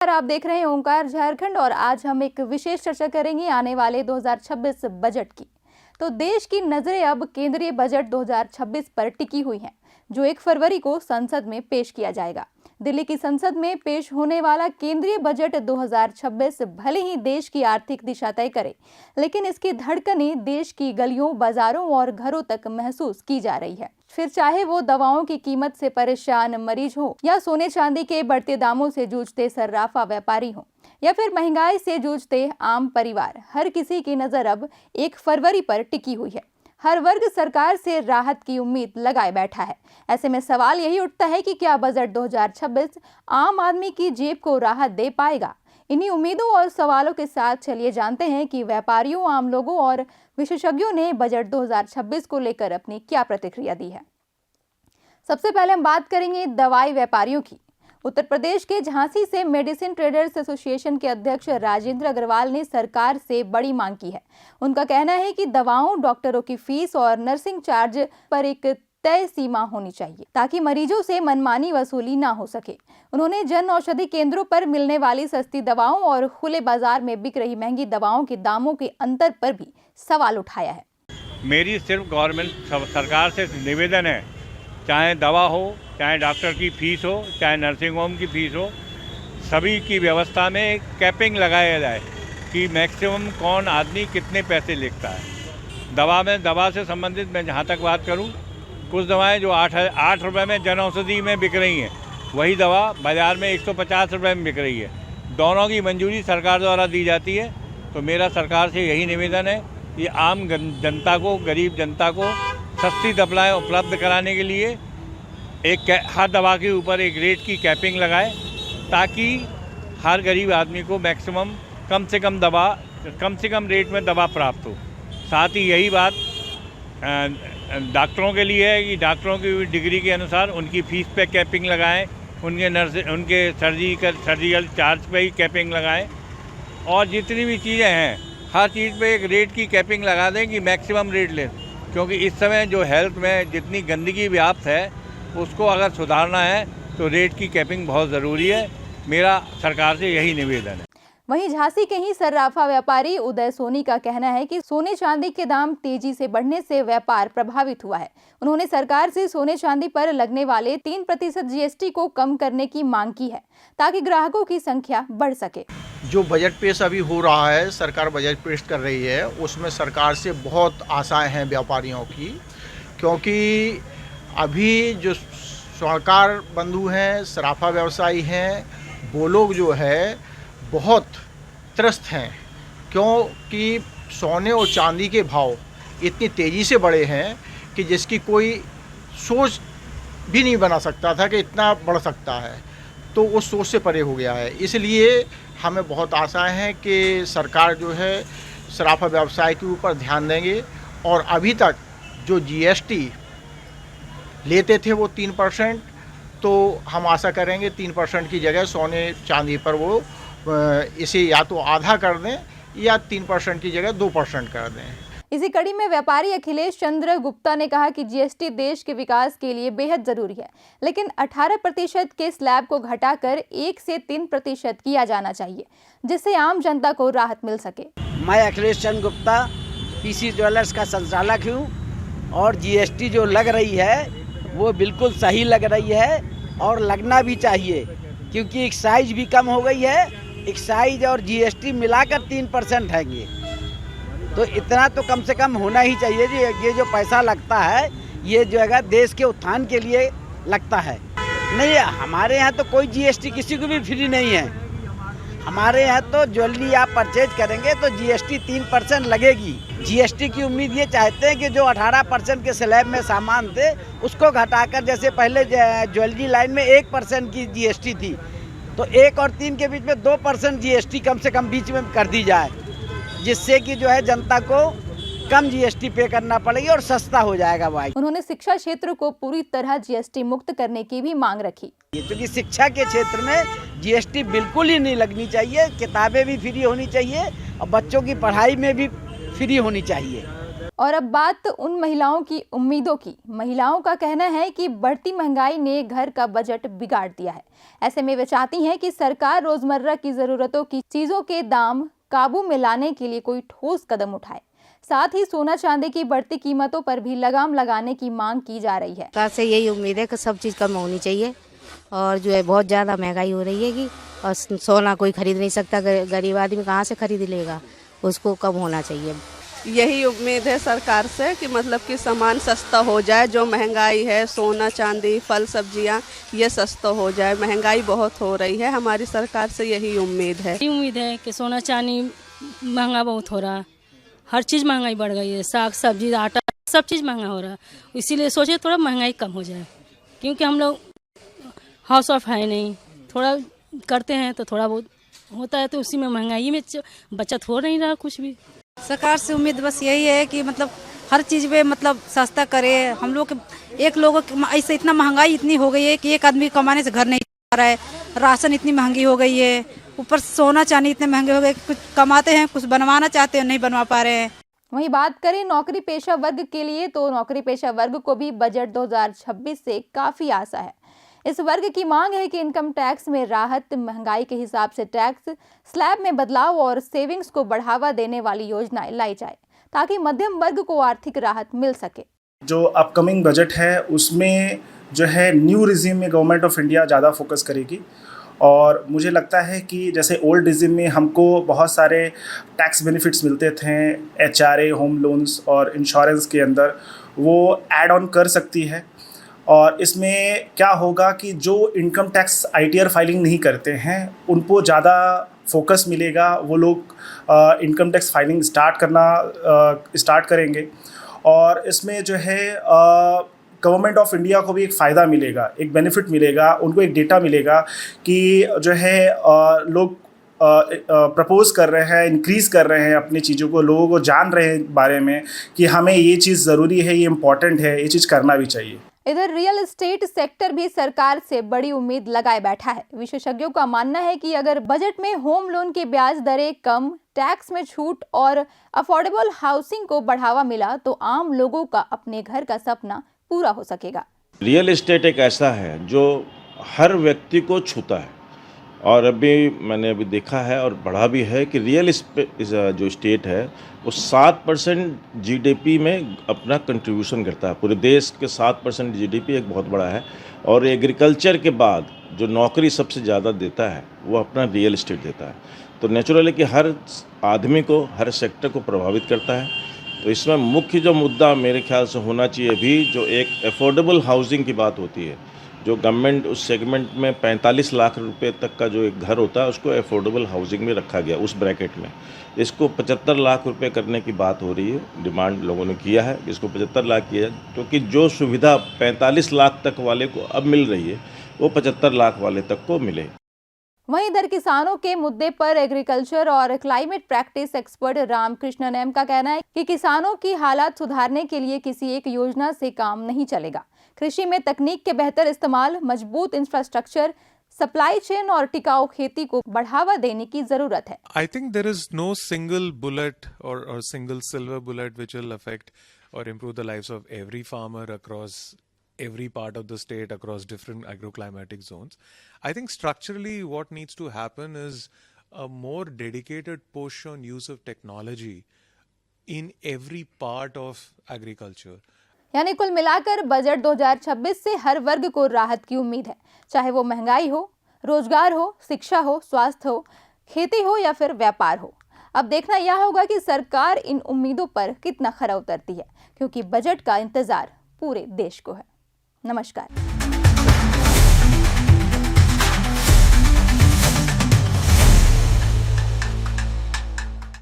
आप देख रहे हैं ओंकार झारखंड और आज हम एक विशेष चर्चा करेंगे आने वाले 2026 बजट की। तो देश की नजरें अब केंद्रीय बजट 2026 पर टिकी हुई हैं, जो 1 फरवरी को संसद में पेश किया जाएगा। दिल्ली की संसद में पेश होने वाला केंद्रीय बजट 2026 भले ही देश की आर्थिक दिशा तय करे, लेकिन इसकी धड़कनें देश की गलियों, बाजारों और घरों तक महसूस की जा रही है। फिर चाहे वो दवाओं की कीमत से परेशान मरीज हो, या सोने चांदी के बढ़ते दामों से जूझते सर्राफा व्यापारी हो, या फिर महंगाई से जूझते आम परिवार, हर किसी की नजर अब 1 फरवरी पर टिकी हुई है। हर वर्ग सरकार से राहत की उम्मीद लगाए बैठा है। ऐसे में सवाल यही उठता है कि क्या बजट 2026 आम आदमी की जेब को राहत दे पाएगा? इन्हीं उम्मीदों और सवालों के साथ चलिए जानते हैं कि व्यापारियों, आम लोगों और विशेषज्ञों ने बजट 2026 को लेकर अपनी क्या प्रतिक्रिया दी है। सबसे पहले हम बात करेंगे दवाई व्यापारियों की। उत्तर प्रदेश के झांसी से मेडिसिन ट्रेडर्स एसोसिएशन के अध्यक्ष राजेंद्र अग्रवाल ने सरकार से बड़ी मांग की है। उनका कहना है कि दवाओं, डॉक्टरों की फीस और नर्सिंग चार्ज पर एक तय सीमा होनी चाहिए, ताकि मरीजों से मनमानी वसूली ना हो सके। उन्होंने जन औषधि केंद्रों पर मिलने वाली सस्ती दवाओं और खुले बाजार में बिक रही महंगी दवाओं के दामों के अंतर पर भी सवाल उठाया है। मेरी सिर्फ गवर्नमेंट सरकार से निवेदन है, चाहे दवा हो, चाहे डॉक्टर की फीस हो, चाहे नर्सिंग होम की फीस हो, सभी की व्यवस्था में एक कैपिंग लगाया जाए कि मैक्सिमम कौन आदमी कितने पैसे लेता है। दवा से संबंधित मैं जहाँ तक बात करूँ, कुछ दवाएं जो 8 रुपये में जन औषधि में बिक रही हैं, वही दवा बाज़ार में 150 रुपये में बिक रही है। दोनों की मंजूरी सरकार द्वारा दी जाती है। तो मेरा सरकार से यही निवेदन है कि आम जनता को, गरीब जनता को सस्ती दवाएं उपलब्ध कराने के लिए हर दवा के ऊपर एक रेट की कैपिंग लगाए, ताकि हर गरीब आदमी को मैक्सिमम कम से कम रेट में दवा प्राप्त हो। साथ ही यही बात डॉक्टरों के लिए है कि डॉक्टरों की डिग्री के अनुसार उनकी फ़ीस पे कैपिंग लगाएं, उनके सर्जिकल चार्ज पे ही कैपिंग लगाएं, और जितनी भी चीज़ें हैं हर चीज़ पे एक रेट की कैपिंग लगा दें कि मैक्सिमम रेट लें। क्योंकि इस समय जो हेल्थ में जितनी गंदगी व्याप्त है, उसको अगर सुधारना है तो रेट की कैपिंग बहुत ज़रूरी है। मेरा सरकार से यही निवेदन है। वहीं झांसी के ही सर्राफा व्यापारी उदय सोनी का कहना है कि सोने चांदी के दाम तेजी से बढ़ने से व्यापार प्रभावित हुआ है। उन्होंने सरकार से सोने चांदी पर लगने वाले 3% जीएसटी को कम करने की मांग की है, ताकि ग्राहकों की संख्या बढ़ सके। जो बजट पेश अभी हो रहा है, सरकार बजट पेश कर रही है, उसमें सरकार से बहुत आशाएं हैं व्यापारियों की, क्योंकि अभी जो स्वर्णकार बंधु हैं, सराफा व्यवसायी हैं, वो लोग जो है बहुत त्रस्त हैं, क्योंकि सोने और चांदी के भाव इतनी तेज़ी से बढ़े हैं कि जिसकी कोई सोच भी नहीं बना सकता था कि इतना बढ़ सकता है। तो उस सोच से परे हो गया है। इसलिए हमें बहुत आशाएं हैं कि सरकार जो है सराफा व्यवसाय के ऊपर ध्यान देंगे, और अभी तक जो जीएसटी लेते थे वो 3%, तो हम आशा करेंगे 3% की जगह सोने चांदी पर वो इसे या तो आधा कर दें या 3% की जगह 2% कर दें। इसी कड़ी में व्यापारी अखिलेश चंद्र गुप्ता ने कहा कि जीएसटी देश के विकास के लिए बेहद जरूरी है, लेकिन 18% के स्लैब को घटाकर 1 से 3% किया जाना चाहिए, जिससे आम जनता को राहत मिल सके। मैं अखिलेश चंद्र गुप्ता पीसी ज्वेलर्स का संचालक हूँ, और जीएसटी जो लग रही है वो बिल्कुल सही लग रही है, और लगना भी चाहिए, क्योंकि एक्साइज भी कम हो गई है। एक्साइज और जीएसटी मिलाकर 3% हैंगे, तो इतना तो कम से कम होना ही चाहिए जी। ये जो पैसा लगता है, ये जो है देश के उत्थान के लिए लगता है। नहीं, हमारे यहाँ तो कोई जीएसटी किसी को भी फ्री नहीं है। हमारे यहाँ तो ज्वेलरी आप परचेज करेंगे तो जीएसटी 3% लगेगी। जीएसटी की उम्मीद ये चाहते हैं कि जो 18% के स्लैब में सामान थे, उसको घटाकर, जैसे पहले ज्वेलरी लाइन में 1% की जीएसटी थी, तो 1 और 3 के बीच में 2% जीएसटी कम से कम बीच में कर दी जाए, जिससे कि जो है जनता को कम जीएसटी पे करना पड़ेगी और सस्ता हो जाएगा भाई। उन्होंने शिक्षा क्षेत्र को पूरी तरह जीएसटी मुक्त करने की भी मांग रखी। क्योंकि शिक्षा के क्षेत्र में जीएसटी बिल्कुल ही नहीं लगनी चाहिए, किताबें भी फ्री होनी चाहिए और बच्चों की पढ़ाई में भी फ्री होनी चाहिए। और अब बात उन महिलाओं की उम्मीदों की। महिलाओं का कहना है कि बढ़ती महंगाई ने घर का बजट बिगाड़ दिया है। ऐसे में वे चाहती हैं कि सरकार रोजमर्रा की जरूरतों की चीजों के दाम काबू में लाने के लिए कोई ठोस कदम उठाए। साथ ही सोना चांदी की बढ़ती कीमतों पर भी लगाम लगाने की मांग की जा रही है। सरकार से यही उम्मीद है कि सब चीज़ कम होनी चाहिए और जो है बहुत ज़्यादा महंगाई हो रही है कि और सोना कोई खरीद नहीं सकता, गरीब आदमी कहाँ से खरीद लेगा, उसको कम होना चाहिए। यही उम्मीद है सरकार से कि मतलब कि सामान सस्ता हो जाए। जो महंगाई है, सोना चांदी, फल सब्जियां, ये सस्ता हो जाए। महंगाई बहुत हो रही है, हमारी सरकार से यही उम्मीद है। यही उम्मीद है कि सोना चांदी महंगा बहुत हो रहा है, हर चीज़ महंगाई बढ़ गई है, साग सब्जी आटा सब चीज़ महंगा हो रहा है। इसीलिए सोचे थोड़ा महंगाई कम हो जाए, क्योंकि हम लोग हाउस वाइफ है नहीं, थोड़ा करते हैं तो थोड़ा बहुत होता है, तो उसी में महंगाई में बचत हो नहीं रहा कुछ भी। सरकार से उम्मीद बस यही है कि मतलब हर चीज़ पे मतलब सस्ता करे। हम लोग एक लोगों ऐसे इतना महंगाई इतनी हो गई है कि एक आदमी कमाने से घर नहीं आ रहा है, राशन इतनी महंगी हो गई है, ऊपर सोना चांदी इतने महंगे हो गए, कुछ कमाते हैं कुछ बनवाना चाहते हैं नहीं बनवा पा रहे हैं। वहीं बात करें नौकरी पेशा वर्ग के लिए, तो नौकरी पेशा वर्ग को भी बजट 2026 से काफी आशा है। इस वर्ग की मांग है कि इनकम टैक्स में राहत, महंगाई के हिसाब से टैक्स स्लैब में बदलाव और सेविंग्स को बढ़ावा देने वाली योजनाएं लाई जाए, ताकि मध्यम वर्ग को आर्थिक राहत मिल सके। जो अपकमिंग बजट है उसमें जो है न्यू रिजीम में गवर्नमेंट ऑफ इंडिया ज़्यादा फोकस करेगी। और मुझे लगता है कि जैसे ओल्ड रिजीम में हमको बहुत सारे टैक्स बेनिफिट्स मिलते थे, HRA, होम लोन्स और इंश्योरेंस के अंदर, वो ऐड ऑन कर सकती है। और इसमें क्या होगा कि जो इनकम टैक्स ITR फाइलिंग नहीं करते हैं उनको ज़्यादा फोकस मिलेगा, वो लोग इनकम टैक्स फाइलिंग स्टार्ट करेंगे। और इसमें जो है गवर्नमेंट ऑफ इंडिया को भी एक फ़ायदा मिलेगा, एक बेनिफिट मिलेगा, उनको एक डेटा मिलेगा कि जो है लोग प्रपोज कर रहे हैं, इंक्रीज़ कर रहे हैं अपनी चीज़ों को, लोगों को जान रहे हैं बारे में कि हमें ये चीज़ ज़रूरी है, ये इम्पॉर्टेंट है, ये चीज़ करना भी चाहिए। इधर रियल एस्टेट सेक्टर भी सरकार से बड़ी उम्मीद लगाए बैठा है। विशेषज्ञों का मानना है कि अगर बजट में होम लोन की ब्याज दरें कम, टैक्स में छूट और अफोर्डेबल हाउसिंग को बढ़ावा मिला तो आम लोगों का अपने घर का सपना पूरा हो सकेगा। रियल एस्टेट एक ऐसा है जो हर व्यक्ति को छूता है, और मैंने अभी देखा है और बढ़ा भी है कि रियल जो स्टेट है वो 7% GDP में अपना कंट्रीब्यूशन करता है। पूरे देश के 7% GDP एक बहुत बड़ा है। और एग्रीकल्चर के बाद जो नौकरी सबसे ज़्यादा देता है वो अपना रियल एस्टेट देता है। तो नेचुरल है कि हर आदमी को, हर सेक्टर को प्रभावित करता है। तो इसमें मुख्य जो मुद्दा मेरे ख्याल से होना चाहिए भी, जो एक अफोर्डेबल हाउसिंग की बात होती है, जो गवर्नमेंट उस सेगमेंट में 45 लाख रुपए तक का जो एक घर होता है उसको अफोर्डेबल हाउसिंग में रखा गया, उस ब्रैकेट में। इसको 75 लाख रुपए करने की बात हो रही है, डिमांड लोगों ने किया है कि इसको 75 लाख किया जाए, क्योंकि जो सुविधा 45 लाख तक वाले को अब मिल रही है वो 75 लाख वाले तक को मिले। वहीं इधर किसानों के मुद्दे पर एग्रीकल्चर और climate practice expert Ramakrishnan M का कहना है कि किसानों की हालात सुधारने के लिए किसी एक योजना से काम नहीं चलेगा। कृषि में तकनीक के बेहतर इस्तेमाल, मजबूत इंफ्रास्ट्रक्चर, सप्लाई चेन और टिकाऊ खेती को बढ़ावा देने की जरूरत है। I think there is no single bullet or single silver bullet which will affect or improve the lives of every farmer across every part of the state, across different agroclimatic zones. I think structurally what needs to happen is a more dedicated push on use of technology in every part of agriculture. यानी कुल मिलाकर budget 2026 से हर वर्ग को राहत की उम्मीद है, चाहे वो महंगाई हो, रोजगार हो, शिक्षा हो, स्वास्थ्य हो, खेती हो या फिर व्यापार हो। अब देखना यह होगा कि सरकार इन उम्मीदों पर कितना खरा उतरती है, क्योंकि बजट का इंतजार पूरे देश को है। नमस्कार।